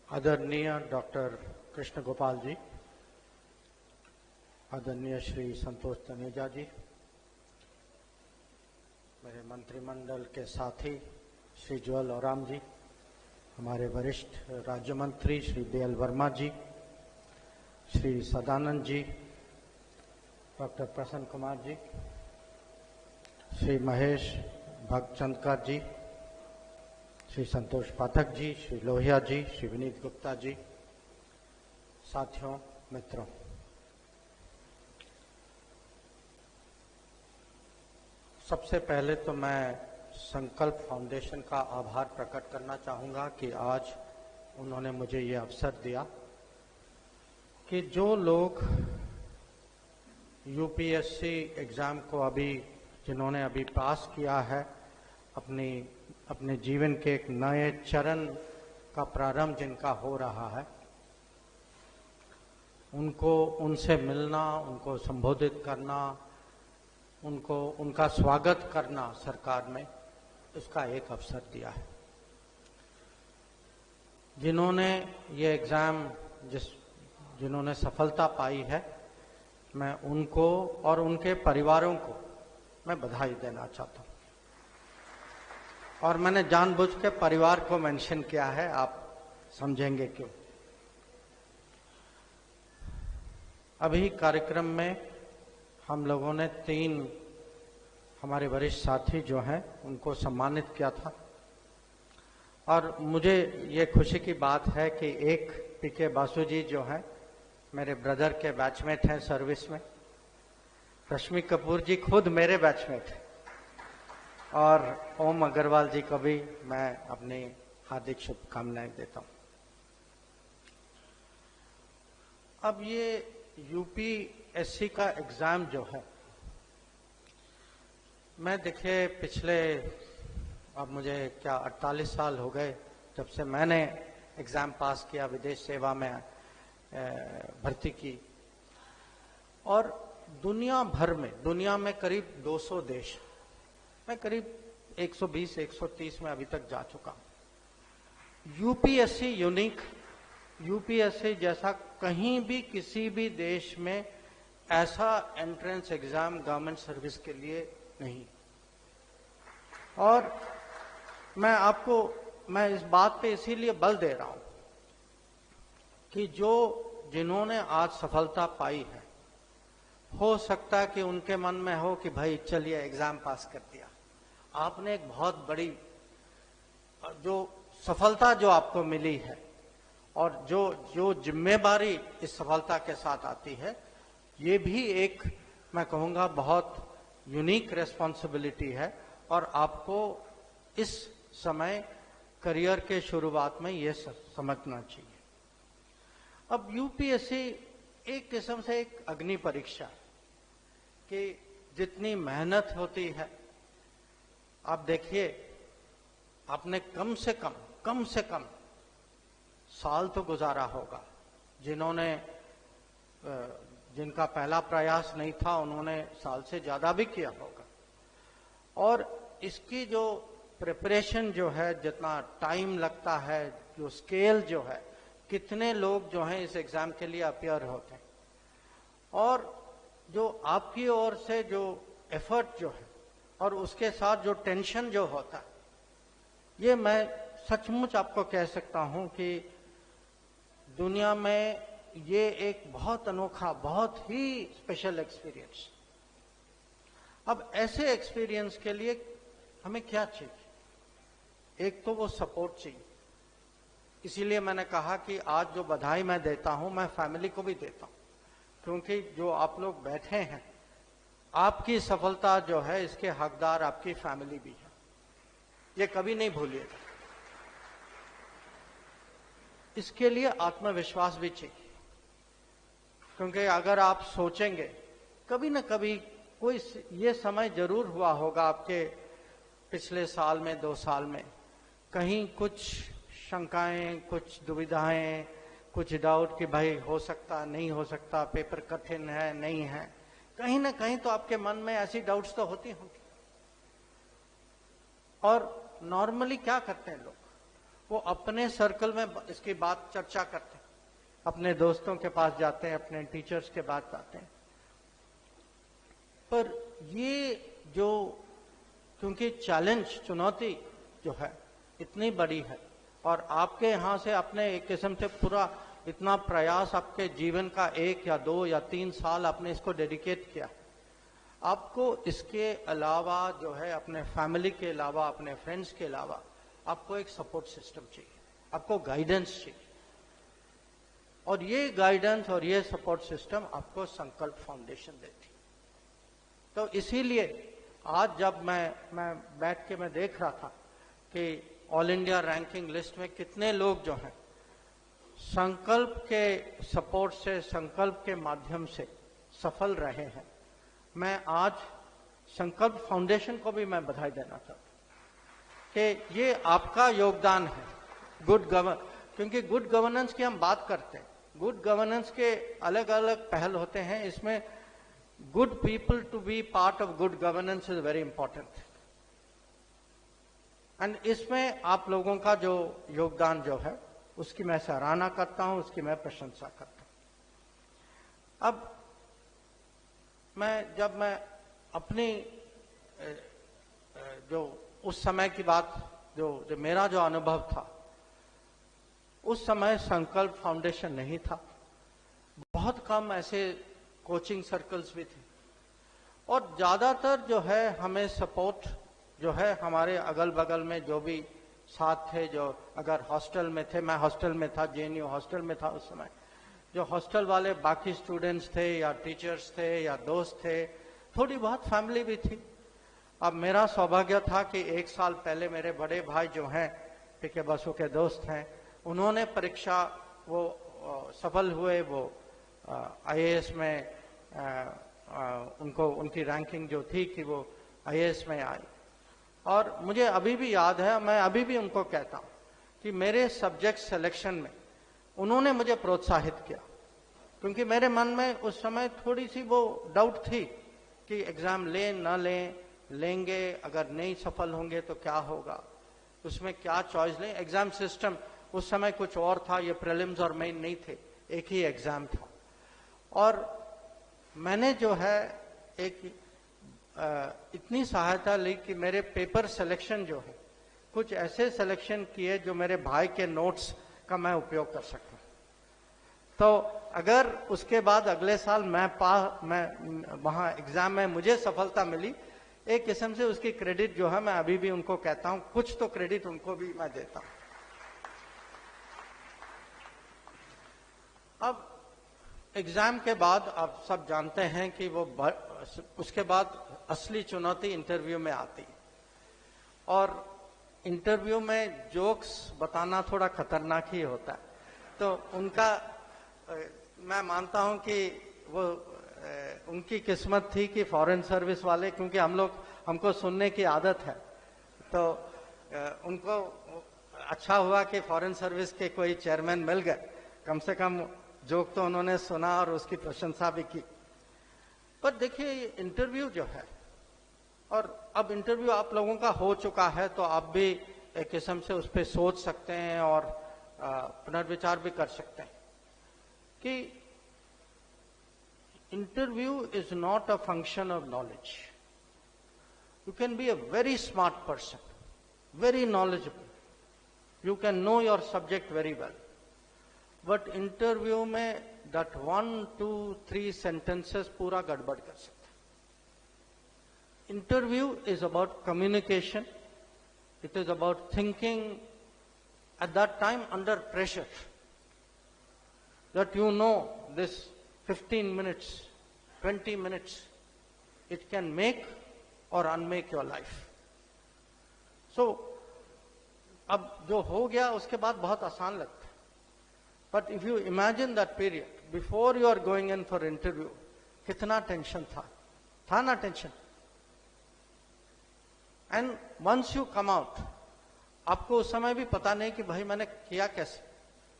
आदरणीय डॉक्टर कृष्ण गोपाल जी, आदरणीय श्री संतोष तनेजा जी, मेरे मंत्रिमंडल के साथी श्री ज्वल ओराम जी, हमारे वरिष्ठ राज्य मंत्री श्री बीएल वर्मा जी, श्री सदानंद जी, डॉक्टर प्रसन्न कुमार जी, श्री महेश भगचंदकर जी, श्री संतोष पाठक जी, श्री लोहिया जी, श्री विनीत गुप्ता जी, साथियों, मित्रों, सबसे पहले तो मैं संकल्प फाउंडेशन का आभार प्रकट करना चाहूँगा कि आज उन्होंने मुझे ये अवसर दिया कि जो लोग यूपीएससी एग्ज़ाम को जिन्होंने अभी पास किया है, अपने जीवन के एक नए चरण का प्रारंभ जिनका हो रहा है, उनसे मिलना, उनको संबोधित करना, उनका स्वागत करना सरकार में, इसका एक अवसर दिया है। जिन्होंने ये एग्ज़ाम जिन्होंने सफलता पाई है, मैं उनको और उनके परिवारों को मैं बधाई देना चाहता हूँ। और मैंने जानबूझ के परिवार को मेंशन किया है, आप समझेंगे क्यों। अभी कार्यक्रम में हम लोगों ने 3 हमारे वरिष्ठ साथी जो हैं उनको सम्मानित किया था, और मुझे ये खुशी की बात है कि एक पीके बासु जी जो हैं मेरे ब्रदर के बैचमेट हैं सर्विस में, रश्मि कपूर जी खुद मेरे बैचमेट हैं, और ओम अग्रवाल जी को भी मैं अपनी हार्दिक शुभकामनाएं देता हूं। अब ये यूपीएससी का एग्जाम जो है, मैं देखिए पिछले, अब मुझे 48 साल हो गए जब से मैंने एग्जाम पास किया, विदेश सेवा में भर्ती की, और दुनिया में करीब 200 देश, मैं करीब 120-130 में अभी तक जा चुका हूं। यूपीएससी यूनिक, यूपीएससी जैसा कहीं भी किसी भी देश में ऐसा एंट्रेंस एग्जाम गवर्नमेंट सर्विस के लिए नहीं। और मैं इस बात पे इसीलिए बल दे रहा हूं कि जिन्होंने आज सफलता पाई है, हो सकता है कि उनके मन में हो कि भाई चलिए एग्जाम पास कर दिया, आपने एक बहुत बड़ी जो सफलता जो आपको मिली है, और जो जिम्मेदारी इस सफलता के साथ आती है, ये भी एक, मैं कहूँगा, बहुत यूनिक रेस्पॉन्सिबिलिटी है, और आपको इस समय करियर के शुरुआत में ये समझना चाहिए। अब यूपीएससी एक किस्म से एक अग्नि परीक्षा कि जितनी मेहनत होती है, आप देखिए, आपने कम से कम साल तो गुजारा होगा। जिनका पहला प्रयास नहीं था, उन्होंने साल से ज्यादा भी किया होगा। और इसकी जो प्रिपरेशन जो है, जितना टाइम लगता है, जो स्केल जो है, कितने लोग जो हैं इस एग्जाम के लिए अपियर होते हैं, और जो आपकी ओर से जो एफर्ट जो है, और उसके साथ जो टेंशन जो होता है, ये मैं सचमुच आपको कह सकता हूं कि दुनिया में ये एक बहुत अनोखा, बहुत ही स्पेशल एक्सपीरियंस। अब ऐसे एक्सपीरियंस के लिए हमें क्या चाहिए? एक तो वो सपोर्ट चाहिए। इसीलिए मैंने कहा कि आज जो बधाई मैं देता हूं, मैं फैमिली को भी देता हूं, क्योंकि जो आप लोग बैठे हैं, आपकी सफलता जो है, इसके हकदार आपकी फैमिली भी है, ये कभी नहीं भूलिएगा। इसके लिए आत्मविश्वास भी चाहिए, क्योंकि अगर आप सोचेंगे, कभी न कभी कोई ये समय जरूर हुआ होगा आपके पिछले साल में, 2 साल में, कहीं कुछ शंकाएं, कुछ दुविधाएं, कुछ डाउट कि भाई हो सकता, नहीं हो सकता, पेपर कठिन है, नहीं है, कहीं ना कहीं तो आपके मन में ऐसी डाउट्स तो होती होंगी। और नॉर्मली क्या करते हैं लोग, वो अपने सर्कल में इसकी बात चर्चा करते हैं, अपने दोस्तों के पास जाते हैं, अपने टीचर्स के पास जाते हैं। पर ये जो, क्योंकि चैलेंज, चुनौती जो है इतनी बड़ी है, और आपके यहां से अपने एक किस्म से पूरा इतना प्रयास, आपके जीवन का 1 या 2 या 3 साल आपने इसको डेडिकेट किया, आपको इसके अलावा जो है अपने फैमिली के अलावा, अपने फ्रेंड्स के अलावा, आपको एक सपोर्ट सिस्टम चाहिए, आपको गाइडेंस चाहिए। और ये गाइडेंस और ये सपोर्ट सिस्टम आपको संकल्प फाउंडेशन देती। तो इसीलिए आज जब मैं बैठ के मैं देख रहा था कि ऑल इंडिया रैंकिंग लिस्ट में कितने लोग जो हैं संकल्प के सपोर्ट से, संकल्प के माध्यम से सफल रहे हैं, मैं आज संकल्प फाउंडेशन को भी मैं बधाई देना चाहता हूं कि ये आपका योगदान है क्योंकि गुड गवर्नेंस की हम बात करते हैं। गुड गवर्नेंस के अलग अलग पहल होते हैं, इसमें good people to be part of good governance is very important. And इसमें आप लोगों का जो योगदान जो है उसकी मैं सराहना करता हूं, उसकी मैं प्रशंसा करता हूं। अब जब मैं अपनी जो उस समय की बात, जो मेरा जो अनुभव था, उस समय संकल्प फाउंडेशन नहीं था, बहुत कम ऐसे कोचिंग सर्कल्स भी थे, और ज्यादातर जो है हमें सपोर्ट जो है हमारे अगल बगल में जो भी साथ थे, जो अगर हॉस्टल में थे, मैं हॉस्टल में था, जेएनयू हॉस्टल में था उस समय, जो हॉस्टल वाले बाकी स्टूडेंट्स थे या टीचर्स थे या दोस्त थे, थोड़ी बहुत फैमिली भी थी। अब मेरा सौभाग्य था कि 1 साल पहले मेरे बड़े भाई जो हैं, पीके बसु के दोस्त हैं, उन्होंने परीक्षा वो सफल हुए, वो आईएएस में उनको उनकी रैंकिंग जो थी कि वो आईएएस में आई। और मुझे अभी भी याद है, मैं अभी भी उनको कहता हूं कि मेरे सब्जेक्ट सिलेक्शन में उन्होंने मुझे प्रोत्साहित किया, क्योंकि मेरे मन में उस समय थोड़ी सी वो डाउट थी कि एग्जाम लें ना लेंगे, अगर नहीं सफल होंगे तो क्या होगा, उसमें क्या चॉइस लें। एग्जाम सिस्टम उस समय कुछ और था, ये प्रीलिम्स और मेन नहीं थे, एक ही एग्जाम था। और मैंने जो है एक इतनी सहायता ली कि मेरे पेपर सिलेक्शन जो है, कुछ ऐसे सिलेक्शन किए जो मेरे भाई के नोट्स का मैं उपयोग कर सकूं। तो अगर उसके बाद अगले साल मैं वहां एग्जाम में मुझे सफलता मिली, एक किस्म से उसकी क्रेडिट जो है मैं अभी भी उनको कहता हूं, कुछ तो क्रेडिट उनको भी मैं देता हूं। अब एग्जाम के बाद आप सब जानते हैं कि वो उसके बाद असली चुनौती इंटरव्यू में आती है, और इंटरव्यू में जोक्स बताना थोड़ा खतरनाक ही होता है। तो उनका मैं मानता हूं कि वो उनकी किस्मत थी कि फॉरेन सर्विस वाले, क्योंकि हमको सुनने की आदत है, तो उनको अच्छा हुआ कि फॉरेन सर्विस के कोई चेयरमैन मिल गए, कम से कम जोक तो उन्होंने सुना और उसकी प्रशंसा भी की। पर देखिए ये इंटरव्यू जो है, और अब इंटरव्यू आप लोगों का हो चुका है, तो आप भी एक किस्म से उस पर सोच सकते हैं और पुनर्विचार भी कर सकते हैं कि interview is not a function of knowledge. You can be a very smart person, very knowledgeable, you can know your subject very well, but interview में that 1, 2, 3 sentences पूरा गड़बड़ कर सकते हैं। Interview is about communication, it is about thinking at that time under pressure, that you know this 15 minutes, 20 minutes, it can make or unmake your life. So, अब जो हो गया उसके बाद बहुत आसान लगता है, but if you imagine that period before you are going in for interview, कितना टेंशन था ना tension, and once you come out, आपको उस समय भी पता नहीं कि भाई मैंने किया कैसे।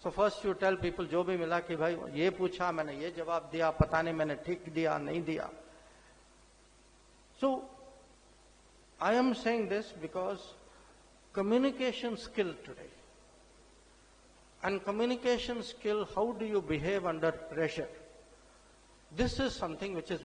So first you tell people, जो भी मिला कि भाई ये पूछा, मैंने ये जवाब दिया, पता नहीं मैंने ठीक दिया नहीं दिया। So I am saying this because communication skill today and communication skill, how do you behave under pressure? This is something which is